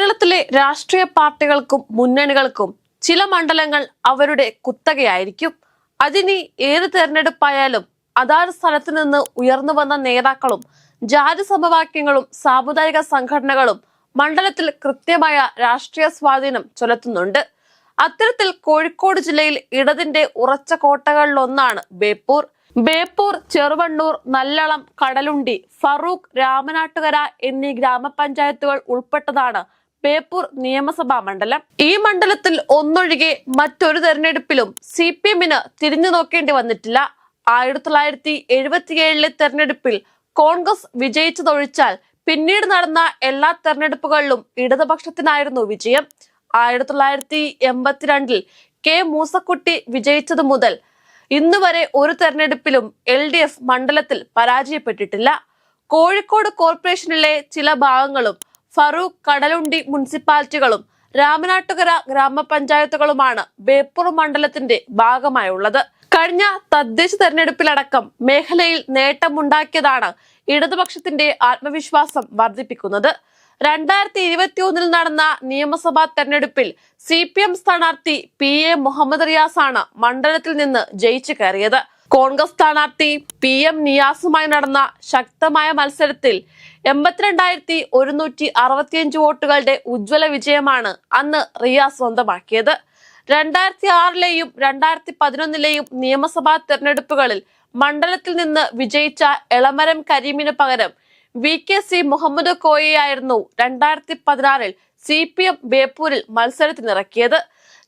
കേരളത്തിലെ രാഷ്ട്രീയ പാർട്ടികൾക്കും മുന്നണികൾക്കും ചില മണ്ഡലങ്ങൾ അവരുടെ കുത്തകയായിരിക്കും. അതിനി ഏത് തെരഞ്ഞെടുപ്പായാലും അതാത് സ്ഥലത്ത് നിന്ന് ഉയർന്നു വന്ന നേതാക്കളും ജാതി സമവാക്യങ്ങളും സാമുദായിക സംഘടനകളും മണ്ഡലത്തിൽ കൃത്യമായ രാഷ്ട്രീയ സ്വാധീനം ചെലുത്തുന്നുണ്ട്. അത്തരത്തിൽ കോഴിക്കോട് ജില്ലയിൽ ഇടതിന്റെ ഉറച്ച കോട്ടകളിലൊന്നാണ് ബേപ്പൂർ, ചെറുവണ്ണൂർ, നല്ലളം, കടലുണ്ടി, ഫറൂഖ്, രാമനാട്ടുകര എന്നീ ഗ്രാമപഞ്ചായത്തുകൾ ഉൾപ്പെട്ടതാണ് ബേപ്പൂർ നിയമസഭാ മണ്ഡലം. ഈ മണ്ഡലത്തിൽ ഒന്നൊഴികെ മറ്റൊരു തെരഞ്ഞെടുപ്പിലും CPM-ന് തിരിഞ്ഞു നോക്കേണ്ടി വന്നിട്ടില്ല. 1977 തെരഞ്ഞെടുപ്പിൽ കോൺഗ്രസ് വിജയിച്ചതൊഴിച്ചാൽ പിന്നീട് നടന്ന എല്ലാ തെരഞ്ഞെടുപ്പുകളിലും ഇടതുപക്ഷത്തിനായിരുന്നു വിജയം. 1982 K. മൂസക്കുട്ടി വിജയിച്ചതു മുതൽ ഇന്ന് വരെ ഒരു തെരഞ്ഞെടുപ്പിലും LDF മണ്ഡലത്തിൽ പരാജയപ്പെട്ടിട്ടില്ല. കോഴിക്കോട് കോർപ്പറേഷനിലെ ചില ഭാഗങ്ങളും ഫറൂഖ്, കടലുണ്ടി മുനിസിപ്പാലിറ്റികളും രാമനാട്ടുകര ഗ്രാമപഞ്ചായത്തുകളുമാണ് ബേപ്പൂർ മണ്ഡലത്തിന്റെ ഭാഗമായുള്ളത്. കഴിഞ്ഞ തദ്ദേശ തെരഞ്ഞെടുപ്പിലടക്കം മേഖലയിൽ നേട്ടമുണ്ടാക്കിയതാണ് ഇടതുപക്ഷത്തിന്റെ ആത്മവിശ്വാസം വർദ്ധിപ്പിക്കുന്നത്. 2021 നടന്ന നിയമസഭാ തെരഞ്ഞെടുപ്പിൽ CPM സ്ഥാനാർത്ഥി PA മുഹമ്മദ് റിയാസാണ് മണ്ഡലത്തിൽ നിന്ന് ജയിച്ചു കയറിയത്. കോൺഗ്രസ് സ്ഥാനാർത്ഥി PM നിയാസുമായി നടന്ന ശക്തമായ മത്സരത്തിൽ 82,165 വോട്ടുകളുടെ ഉജ്ജ്വല വിജയമാണ് അന്ന് റിയാസ് സ്വന്തമാക്കിയത്. 2006 2011 നിയമസഭാ തെരഞ്ഞെടുപ്പുകളിൽ മണ്ഡലത്തിൽ നിന്ന് വിജയിച്ച എളമരം കരീമിന് പകരം VKC മുഹമ്മദ് കോയയായിരുന്നു 2016 CPM ബേപ്പൂരിൽ മത്സരത്തിനിറക്കിയത്.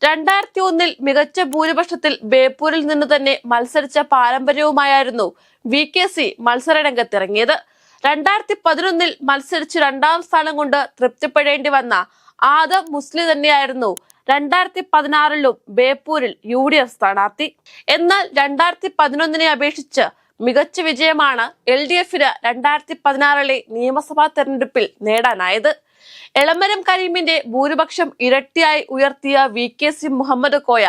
2001 മികച്ച ഭൂരിപക്ഷത്തിൽ ബേപ്പൂരിൽ നിന്ന് തന്നെ മത്സരിച്ച പാരമ്പര്യവുമായിരുന്നു VKC മത്സരരംഗത്തിറങ്ങിയത്. 2011 മത്സരിച്ച് 2ാം സ്ഥാനം കൊണ്ട് തൃപ്തിപ്പെടേണ്ടി വന്ന ആദം മുസ്ലി തന്നെയായിരുന്നു 2016 ബേപ്പൂരിൽ UDF സ്ഥാനാർത്ഥി. എന്നാൽ 2011 അപേക്ഷിച്ച് മികച്ച വിജയമാണ് LDF-ന് 2016 നിയമസഭാ തെരഞ്ഞെടുപ്പിൽ നേടാനായത്. എളമരം കരീമിന്റെ ഭൂരിപക്ഷം ഇരട്ടിയായി ഉയർത്തിയ VKC മുഹമ്മദ് കോയ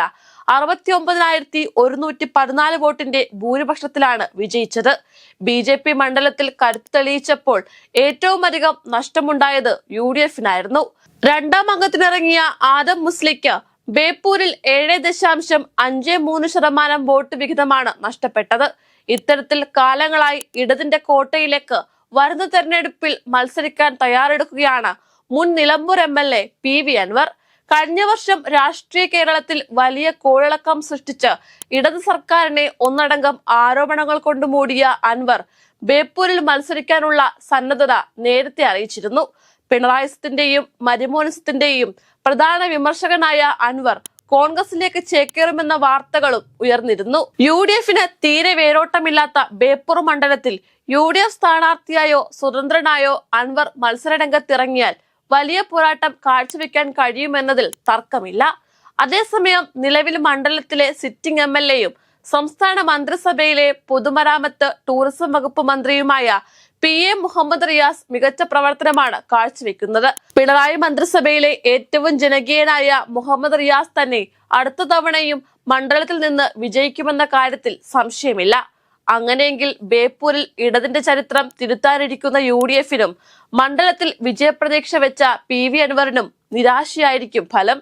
69,114 വോട്ടിന്റെ ഭൂരിപക്ഷത്തിലാണ് വിജയിച്ചത്. BJP മണ്ഡലത്തിൽ കരുത്ത് തെളിയിച്ചപ്പോൾ ഏറ്റവും അധികം നഷ്ടമുണ്ടായത് UDF-നായിരുന്നു. 2ാം അംഗത്തിനിറങ്ങിയ ആദം മുസ്ലിക്ക് ബേപ്പൂരിൽ 7.53% വോട്ട് വിഹിതമാണ് നഷ്ടപ്പെട്ടത്. ഇത്തരത്തിൽ കാലങ്ങളായി ഇടതിന്റെ കോട്ടയിലേക്ക് വരുന്ന തെരഞ്ഞെടുപ്പിൽ മത്സരിക്കാൻ തയ്യാറെടുക്കുകയാണ് മുൻ നിലമ്പൂർ MLA PV അൻവർ. കഴിഞ്ഞ വർഷം രാഷ്ട്രീയ കേരളത്തിൽ വലിയ കോളിളക്കം സൃഷ്ടിച്ച് ഇടത് സർക്കാരിനെ ഒന്നടങ്കം ആരോപണങ്ങൾ കൊണ്ട് മൂടിയ അൻവർ ബേപ്പൂരിൽ മത്സരിക്കാനുള്ള സന്നദ്ധത നേരത്തെ അറിയിച്ചിരുന്നു. പിണറായി സത്തിന്റെയും മരുമോനിസത്തിന്റെയും പ്രധാന വിമർശകനായ അൻവർ കോൺഗ്രസിലേക്ക് ചേക്കേറുമെന്ന വാർത്തകളും ഉയർന്നിരുന്നു. UDF-ന് തീരെ വേരോട്ടമില്ലാത്ത ബേപ്പൂർ മണ്ഡലത്തിൽ UDF സ്ഥാനാർത്ഥിയായോ സ്വതന്ത്രനായോ അൻവർ മത്സരരംഗത്തിറങ്ങിയാൽ വലിയ പോരാട്ടം കാഴ്ചവെക്കാൻ കഴിയുമെന്നതിൽ തർക്കമില്ല. അതേസമയം നിലവിൽ മണ്ഡലത്തിലെ സിറ്റിംഗ് MLA-യും സംസ്ഥാന മന്ത്രിസഭയിലെ പൊതുമരാമത്ത് ടൂറിസം വകുപ്പ് മന്ത്രിയുമായ PA മുഹമ്മദ് റിയാസ് മികച്ച പ്രവർത്തനമാണ് കാഴ്ചവെക്കുന്നത്. പിണറായി മന്ത്രിസഭയിലെ ഏറ്റവും ജനകീയനായ മുഹമ്മദ് റിയാസ് തന്നെ അടുത്ത തവണയും മണ്ഡലത്തിൽ നിന്ന് വിജയിക്കുമെന്ന കാര്യത്തിൽ സംശയമില്ല. അങ്ങനെയെങ്കിൽ ബേപ്പൂരിൽ ഇടതിന്റെ ചരിത്രം തിരുത്താനിരിക്കുന്ന UDF-നും മണ്ഡലത്തിൽ വിജയപ്രതീക്ഷ വെച്ച PV അൻവറിനും നിരാശയായിരിക്കും ഫലം.